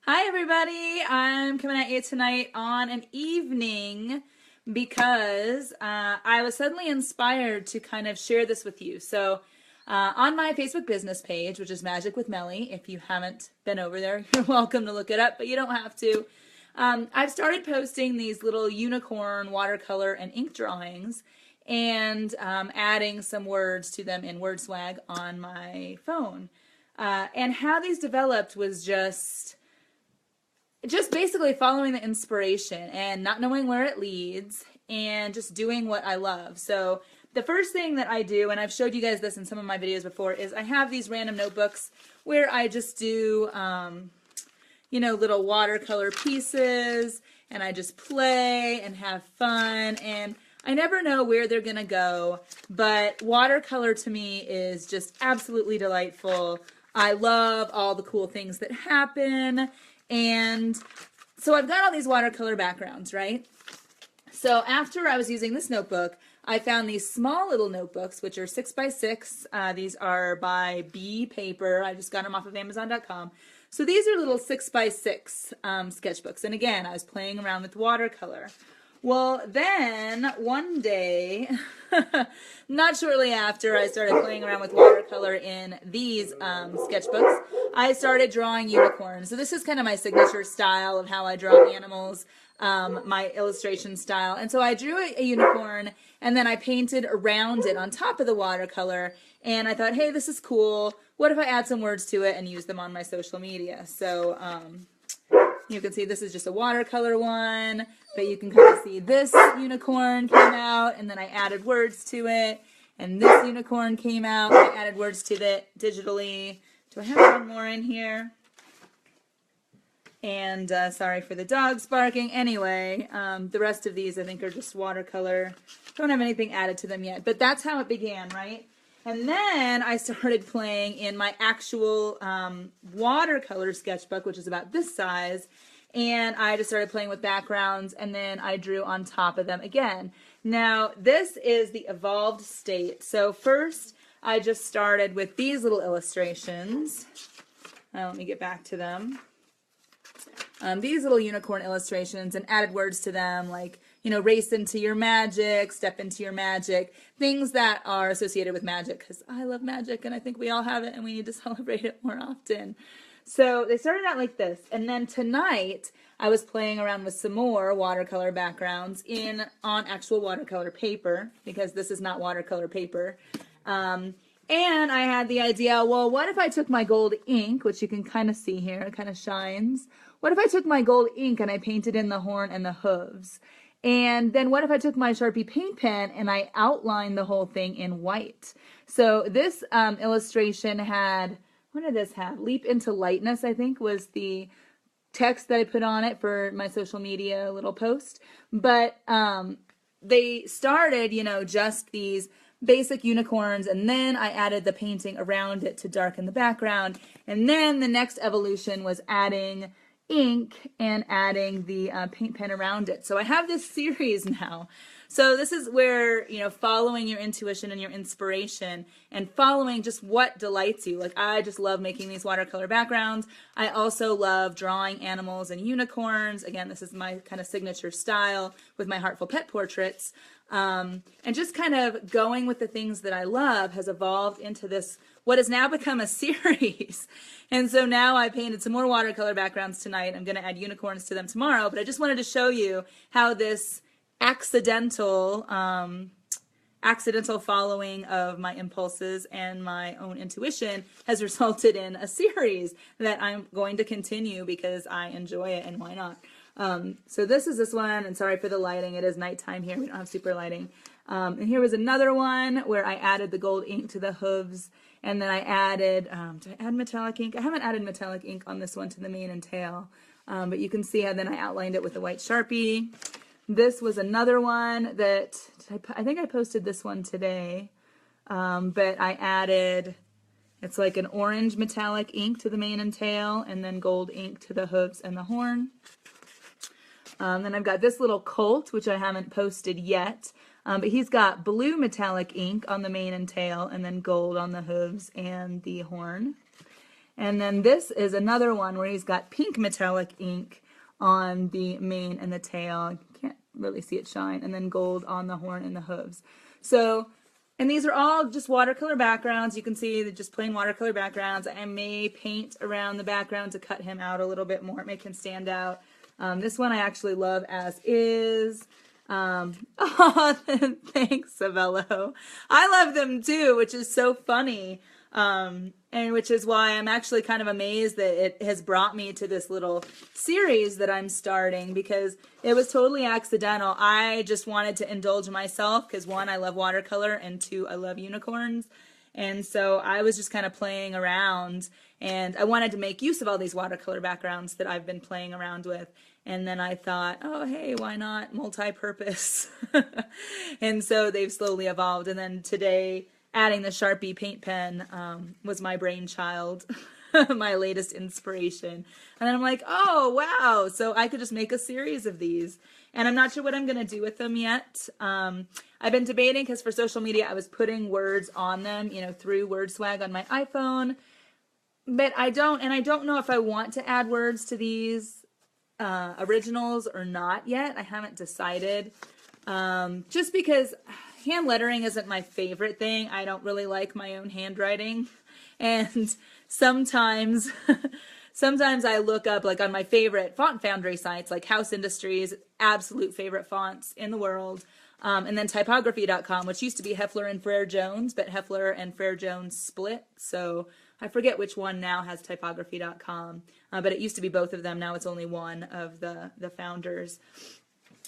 Hi everybody, I'm coming at you tonight on an evening because I was suddenly inspired to kind of share this with you. On my Facebook business page, which is Magic with Melly, if you haven't been over there, you're welcome to look it up, but you don't have to. I've started posting these little unicorn watercolor and ink drawings and adding some words to them in WordSwag on my phone. And how these developed was just basically following the inspiration and not knowing where it leads and just doing what I love. So the first thing that I do, and I've showed you guys this in some of my videos before, is I have these random notebooks where I just do, little watercolor pieces, and I just play and have fun, and I never know where they're gonna go, but watercolor to me is just absolutely delightful. I love all the cool things that happen. And so I've got all these watercolor backgrounds, right? So after I was using this notebook, I found these small little notebooks, which are 6x6. These are by B Paper. I just got them off of Amazon.com. So these are little 6x6 sketchbooks. And again, I was playing around with watercolor. Well, then one day, not shortly after I started playing around with watercolor in these sketchbooks, I started drawing unicorns. So this is kind of my signature style of how I draw animals, my illustration style. And so I drew a unicorn, and then I painted around it on top of the watercolor. And I thought, hey, this is cool. What if I add some words to it and use them on my social media? So you can see this is just a watercolor one, but you can kind of see this unicorn came out, and then I added words to it, and this unicorn came out, and I added words to it digitally. Do I have one more in here? And sorry for the dogs barking. Anyway, the rest of these I think are just watercolor. Don't have anything added to them yet, but that's how it began, right? And then I started playing in my actual watercolor sketchbook, which is about this size, and I just started playing with backgrounds, and then I drew on top of them again. Now, this is the evolved state. So first, I just started with these little illustrations. Now, let me get back to them. These little unicorn illustrations, and added words to them like, race into your magic, step into your magic, things that are associated with magic, because I love magic and I think we all have it and we need to celebrate it more often. So they started out like this, and then tonight I was playing around with some more watercolor backgrounds on actual watercolor paper, because this is not watercolor paper. And I had the idea, well, what if I took my gold ink, which you can kind of see here, it kind of shines. What if I took my gold ink and I painted in the horn and the hooves? And then what if I took my Sharpie paint pen and I outlined the whole thing in white? So this illustration had, what did this have? Leap into Lightness, I think, was the text that I put on it for my social media little post. But they started, just these basic unicorns, and then I added the painting around it to darken the background. And then the next evolution was adding ink and adding the paint pen around it. So I have this series now. So this is where, following your intuition and your inspiration and following just what delights you. Like, I just love making these watercolor backgrounds. I also love drawing animals and unicorns. Again, this is my kind of signature style with my Heartful Pet portraits. And just kind of going with the things that I love has evolved into this, what has now become a series. And so now I painted some more watercolor backgrounds tonight. I'm going to add unicorns to them tomorrow, but I just wanted to show you how this accidental following of my impulses and my own intuition has resulted in a series that I'm going to continue because I enjoy it, and why not? So this is this one, and sorry for the lighting, it is nighttime here, we don't have super lighting. And here was another one where I added the gold ink to the hooves, and then I added, did I add metallic ink? I haven't added metallic ink on this one to the mane and tail, but you can see how then I outlined it with a white Sharpie. This was another one that, I think I posted this one today, but I added, it's like an orange metallic ink to the mane and tail, and then gold ink to the hooves and the horn. Then I've got this little colt, which I haven't posted yet, but he's got blue metallic ink on the mane and tail, and then gold on the hooves and the horn. And then this is another one where he's got pink metallic ink on the mane and the tail. You can't really see it shine. And then gold on the horn and the hooves. So, and these are all just watercolor backgrounds. You can see they're just plain watercolor backgrounds. I may paint around the background to cut him out a little bit more, make him stand out. This one I actually love as is. Oh, thanks, Savello. I love them too, which is so funny. And which is why I'm actually kind of amazed that it has brought me to this little series that I'm starting, because it was totally accidental. I just wanted to indulge myself because, one, I love watercolor, and two, I love unicorns. And so I was just kind of playing around, and I wanted to make use of all these watercolor backgrounds that I've been playing around with. And then I thought, oh, hey, why not multi-purpose? And so they've slowly evolved. And then today, adding the Sharpie paint pen was my brainchild, my latest inspiration. And then I'm like, oh, wow. So I could just make a series of these. And I'm not sure what I'm going to do with them yet. I've been debating because for social media, I was putting words on them, through WordSwag on my iPhone. But I don't know if I want to add words to these originals or not yet. I haven't decided. Just because hand lettering isn't my favorite thing. I don't really like my own handwriting. And sometimes I look up, like on my favorite font foundry sites, like House Industries, absolute favorite fonts in the world. And then typography.com, which used to be Heffler and Frere Jones, but Heffler and Frere Jones split. So I forget which one now has typography.com, but it used to be both of them. Now it's only one of the founders.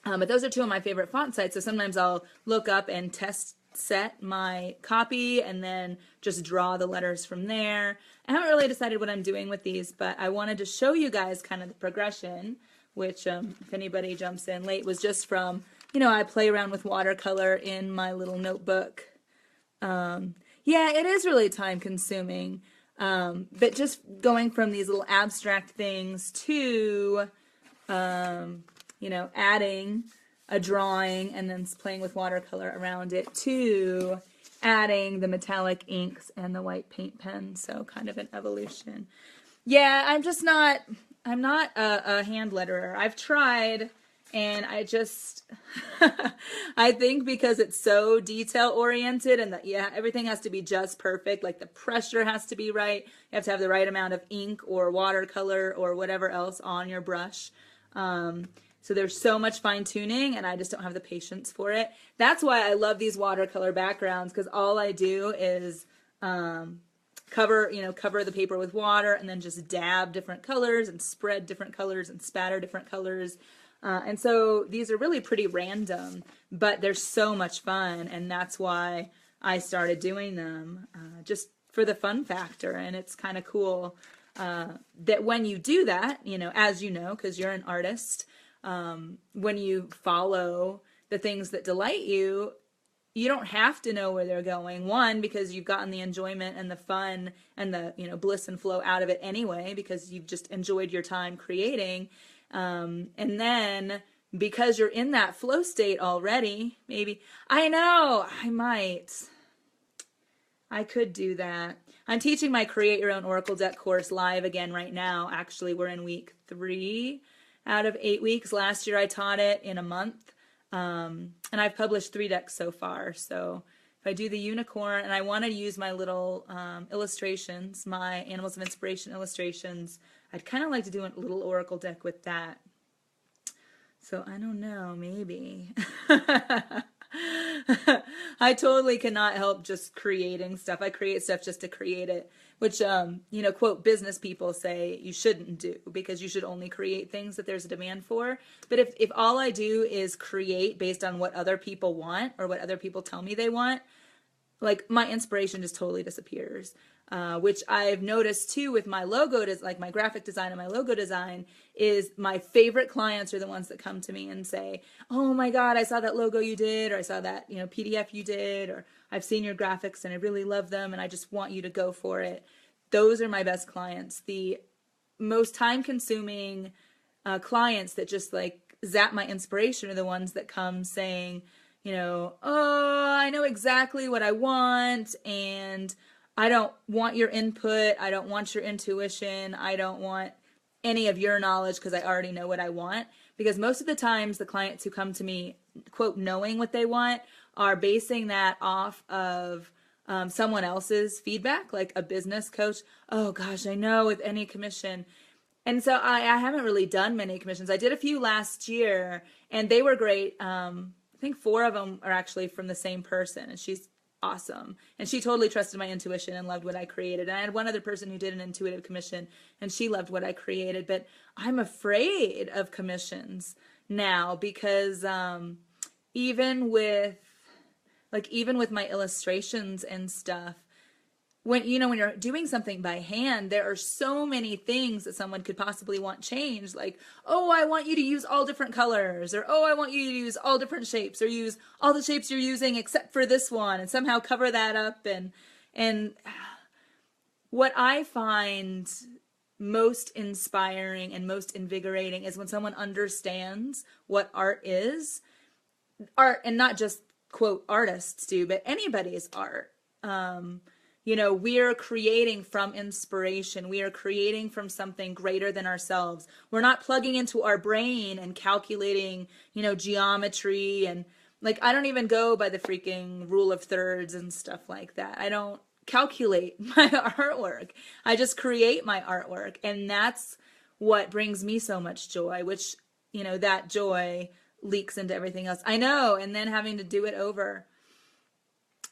But those are two of my favorite font sites. So sometimes I'll look up and test set my copy and then just draw the letters from there. I haven't really decided what I'm doing with these, but I wanted to show you guys kind of the progression, which if anybody jumps in late, was just from, I play around with watercolor in my little notebook. Yeah, it is really time consuming. But just going from these little abstract things to, adding a drawing and then playing with watercolor around it to adding the metallic inks and the white paint pen. So kind of an evolution. Yeah, I'm not a hand letterer. I've tried, and I just, I think because it's so detail oriented and that, everything has to be just perfect. Like the pressure has to be right. You have to have the right amount of ink or watercolor or whatever else on your brush. So there's so much fine tuning, and I just don't have the patience for it. That's why I love these watercolor backgrounds, because all I do is cover the paper with water and then just dab different colors and spread different colors and spatter different colors. And so these are really pretty random, but they're so much fun, and that's why I started doing them, just for the fun factor. And it's kind of cool that when you do that, as you know, because you're an artist, when you follow the things that delight you, you don't have to know where they're going. One, because you've gotten the enjoyment and the fun and the bliss and flow out of it anyway, because you've just enjoyed your time creating. And then because you're in that flow state already, maybe, I could do that. I'm teaching my Create Your Own Oracle Deck course live again right now. Actually, we're in week 3 out of 8 weeks. Last year I taught it in a month. And I've published 3 decks so far. So if I do the unicorn, and I want to use my little illustrations, my Animals of Inspiration illustrations, I'd kind of like to do a little oracle deck with that. So I don't know, maybe. I totally cannot help just creating stuff. I create stuff just to create it, which, quote, business people say you shouldn't do, because you should only create things that there's a demand for. But if all I do is create based on what other people want or what other people tell me they want, like my inspiration just totally disappears. Which I've noticed too with my logo, like my graphic design and my logo design, is my favorite clients are the ones that come to me and say, oh my God, I saw that logo you did, or I saw that, PDF you did, or I've seen your graphics and I really love them and I just want you to go for it. Those are my best clients. The most time consuming clients that just like zap my inspiration are the ones that come saying, oh, I know exactly what I want, and I don't want your input. I don't want your intuition. I don't want any of your knowledge because I already know what I want. Because most of the times the clients who come to me, quote, knowing what they want are basing that off of someone else's feedback, like a business coach. Oh gosh, I know with any commission. And so I haven't really done many commissions. I did a few last year and they were great. I think 4 of them are actually from the same person, and she's awesome. And she totally trusted my intuition and loved what I created. And I had one other person who did an intuitive commission and she loved what I created. But I'm afraid of commissions now because even with my illustrations and stuff, when you're doing something by hand, there are so many things that someone could possibly want changed. Like, oh, I want you to use all different colors, or oh, I want you to use all different shapes, or use all the shapes you're using except for this one, and somehow cover that up. And what I find most inspiring and most invigorating is when someone understands what art is. Art, and not just, quote, artists do, but anybody's art. We are creating from inspiration. We are creating from something greater than ourselves. We're not plugging into our brain and calculating, geometry. And like, I don't even go by the freaking rule of thirds and stuff like that. I don't calculate my artwork. I just create my artwork. And that's what brings me so much joy, which, that joy leaks into everything else. I know. And then having to do it over.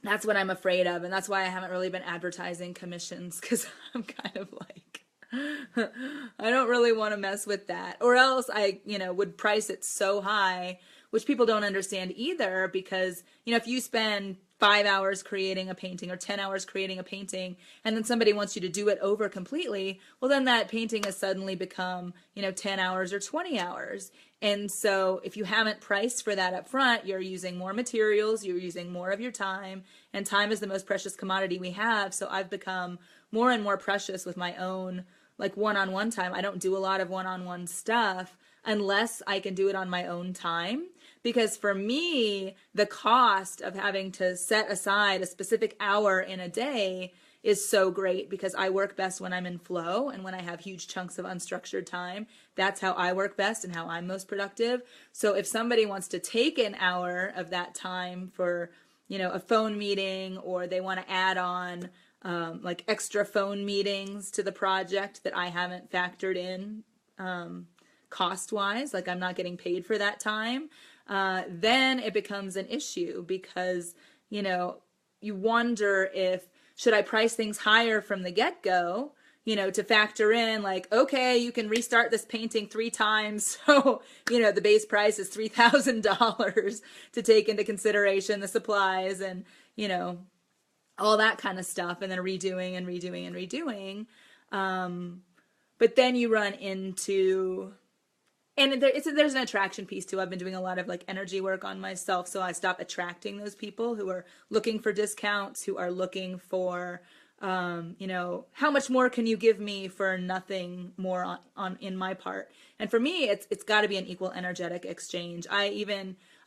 That's what I'm afraid of. And that's why I haven't really been advertising commissions, because I'm kind of like, I don't really want to mess with that. Or else I, would price it so high, which people don't understand either, because, if you spend 5 hours creating a painting or 10 hours creating a painting, and then somebody wants you to do it over completely, well, then that painting has suddenly become, 10 hours or 20 hours. And so if you haven't priced for that up front, you're using more materials, you're using more of your time, and time is the most precious commodity we have. So I've become more and more precious with my own, like, one-on-one time. I don't do a lot of one-on-one stuff unless I can do it on my own time. Because for me, the cost of having to set aside a specific hour in a day is so great, because I work best when I'm in flow and when I have huge chunks of unstructured time. That's how I work best and how I'm most productive. So if somebody wants to take an hour of that time for, a phone meeting, or they want to add on like extra phone meetings to the project that I haven't factored in cost-wise, like I'm not getting paid for that time, then it becomes an issue, because, you wonder if, should I price things higher from the get-go, to factor in like, okay, you can restart this painting 3 times. So, the base price is $3,000 to take into consideration the supplies and, all that kind of stuff, and then redoing and redoing and redoing. But then you run into, and there's an attraction piece too. I've been doing a lot of like energy work on myself, so I stop attracting those people who are looking for discounts, who are looking for, how much more can you give me for nothing more on in my part? And for me, it's got to be an equal energetic exchange. I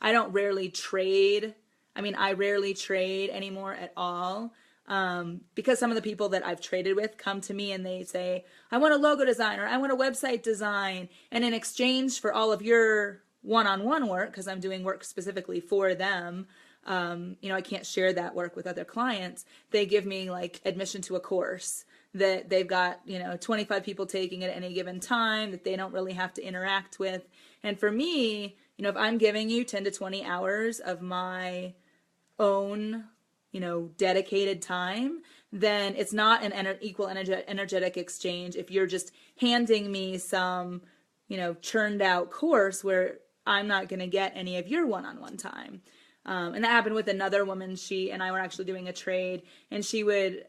don't rarely trade. I rarely trade anymore at all. Because some of the people that I've traded with come to me and they say, I want a logo design, or I want a website design. And in exchange for all of your one-on-one work, because I'm doing work specifically for them, I can't share that work with other clients. They give me like admission to a course that they've got, 25 people taking it at any given time that they don't really have to interact with. And for me, if I'm giving you 10 to 20 hours of my own dedicated time, then it's not an equal energetic exchange if you're just handing me some, churned out course where I'm not going to get any of your one-on-one time. And that happened with another woman. She and I were actually doing a trade, and she would,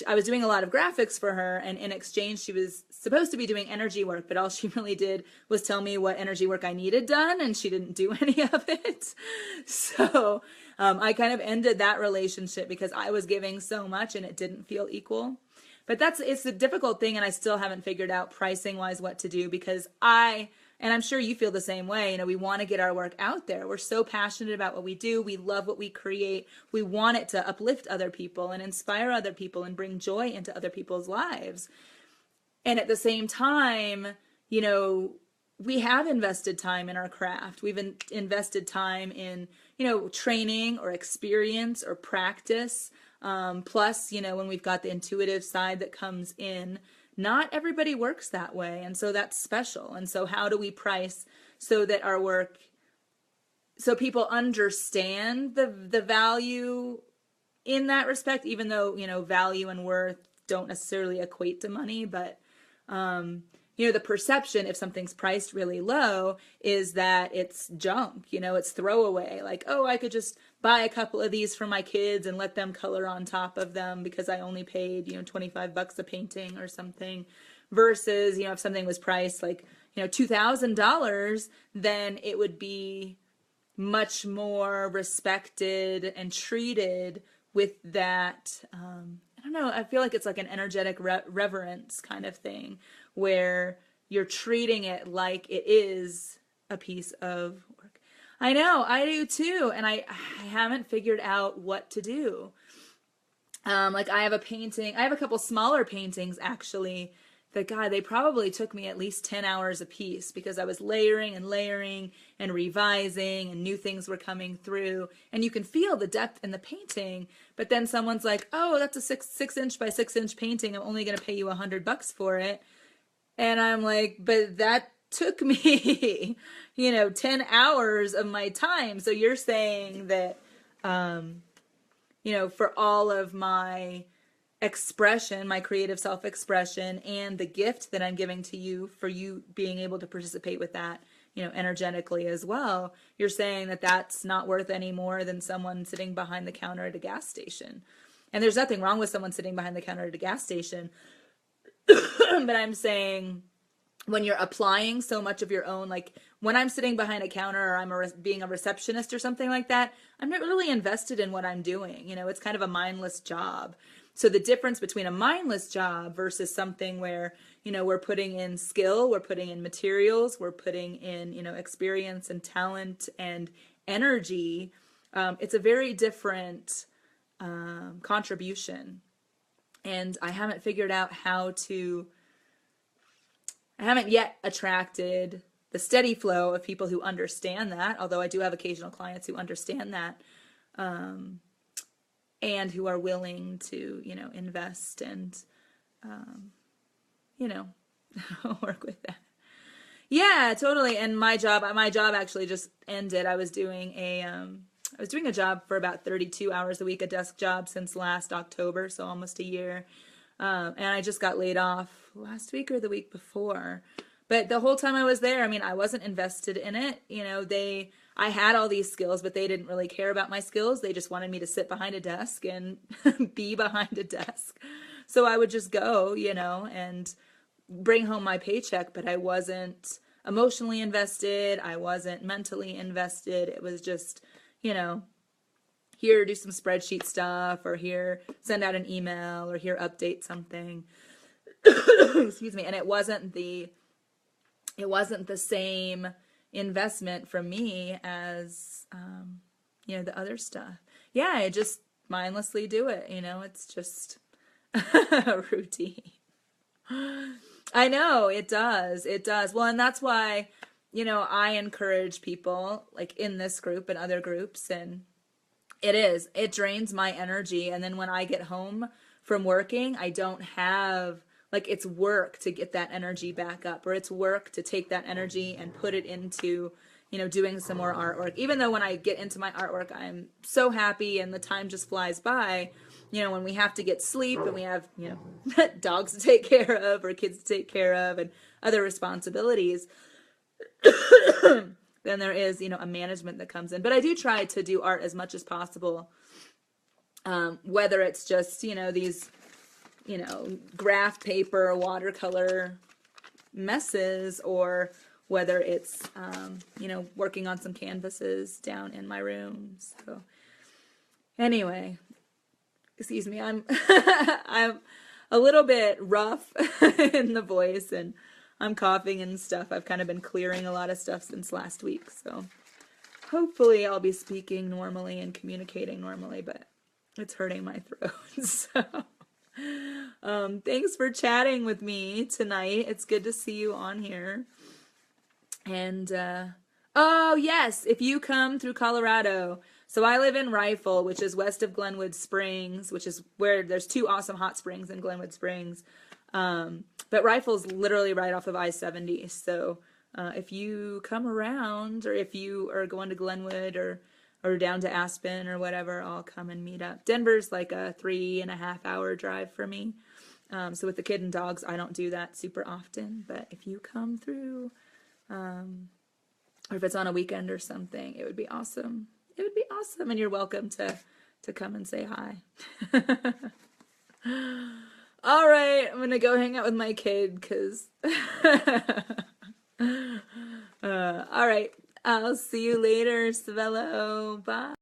I was doing a lot of graphics for her, and in exchange, she was supposed to be doing energy work, but all she really did was tell me what energy work I needed done, and she didn't do any of it. So I kind of ended that relationship because I was giving so much and it didn't feel equal. But it's a difficult thing, and I still haven't figured out pricing wise what to do, because I And I'm sure you feel the same way. You know, we want to get our work out there. We're so passionate about what we do. We love what we create. We want it to uplift other people and inspire other people and bring joy into other people's lives. And at the same time, you know, we have invested time in our craft. We've invested time in, you know, training or experience or practice. Plus, you know, when we've got the intuitive side that comes in, not everybody works that way. And so that's special. And so how do we price so that our work, so people understand the value in that respect, even though, you know, value and worth don't necessarily equate to money, but, you know, the perception, if something's priced really low, is that it's junk, you know, it's throwaway. Like, oh, I could just buy a couple of these for my kids and let them color on top of them because I only paid, you know, $25 a painting or something. Versus, you know, if something was priced like, you know, $2,000, then it would be much more respected and treated with that, I don't know, I feel like it's like an energetic reverence kind of thing, where you're treating it like it is a piece of work. I know, I do too, and I haven't figured out what to do. Like I have a painting, I have a couple smaller paintings actually, that God, they probably took me at least 10 hours a piece because I was layering and revising and new things were coming through, and you can feel the depth in the painting. But then someone's like, oh, that's a six inch by 6 inch painting. I'm only going to pay you $100 for it. And I'm like, but that took me, you know, 10 hours of my time. So you're saying that, you know, for all of my expression, my creative self-expression, and the gift that I'm giving to you for you being able to participate with that, you know, energetically as well, you're saying that that's not worth any more than someone sitting behind the counter at a gas station. And there's nothing wrong with someone sitting behind the counter at a gas station. But I'm saying when you're applying so much of your own, like when I'm sitting behind a counter or I'm being a receptionist or something like that, I'm not really invested in what I'm doing. You know, it's kind of a mindless job. So the difference between a mindless job versus something where, you know, we're putting in skill, we're putting in materials, we're putting in, you know, experience and talent and energy, it's a very different contribution. And I haven't figured out I haven't yet attracted the steady flow of people who understand that, although I do have occasional clients who understand that. And who are willing to, you know, invest and, you know, work with that. Yeah, totally. And my job actually just ended. I was doing a job for about 32 hours a week, a desk job since last October, so almost a year. And I just got laid off last week or the week before. But the whole time I was there, I mean, I wasn't invested in it. You know, I had all these skills, but they didn't really care about my skills. They just wanted me to sit behind a desk and be behind a desk. So I would just go, you know, and bring home my paycheck, but I wasn't emotionally invested. I wasn't mentally invested. It was just, you know, here, do some spreadsheet stuff, or here, send out an email, or here, update something. Excuse me. And it wasn't the same investment from me as, you know, the other stuff. Yeah, I just mindlessly do it. You know, it's just a routine. I know, it does. It does. Well, and that's why, you know, I encourage people like in this group and other groups, and it drains my energy. And then when I get home from working, I don't have, like, it's work to get that energy back up, or it's work to take that energy and put it into, you know, doing some more artwork. Even though when I get into my artwork, I'm so happy and the time just flies by. You know, when we have to get sleep and we have, you know, dogs to take care of or kids to take care of and other responsibilities, then there is, you know, a management that comes in. But I do try to do art as much as possible, whether it's just, you know, these, you know, graph paper, watercolor messes, or whether it's, you know, working on some canvases down in my room. So anyway, excuse me, I'm I'm a little bit rough in the voice, and I'm coughing and stuff. I've kind of been clearing a lot of stuff since last week, so hopefully I'll be speaking normally and communicating normally, but it's hurting my throat. So thanks for chatting with me tonight. It's good to see you on here. And oh yes, if you come through Colorado, so I live in Rifle, which is west of Glenwood Springs, which is where there's 2 awesome hot springs in Glenwood Springs. But Rifle's literally right off of I-70. So if you come around, or if you are going to Glenwood or down to Aspen or whatever, I'll come and meet up. Denver's like a 3.5-hour drive for me. So with the kid and dogs, I don't do that super often. But if you come through, or if it's on a weekend or something, it would be awesome. It would be awesome, and you're welcome to come and say hi. All right, I'm gonna go hang out with my kid, because all right, I'll see you later, Savello. Bye.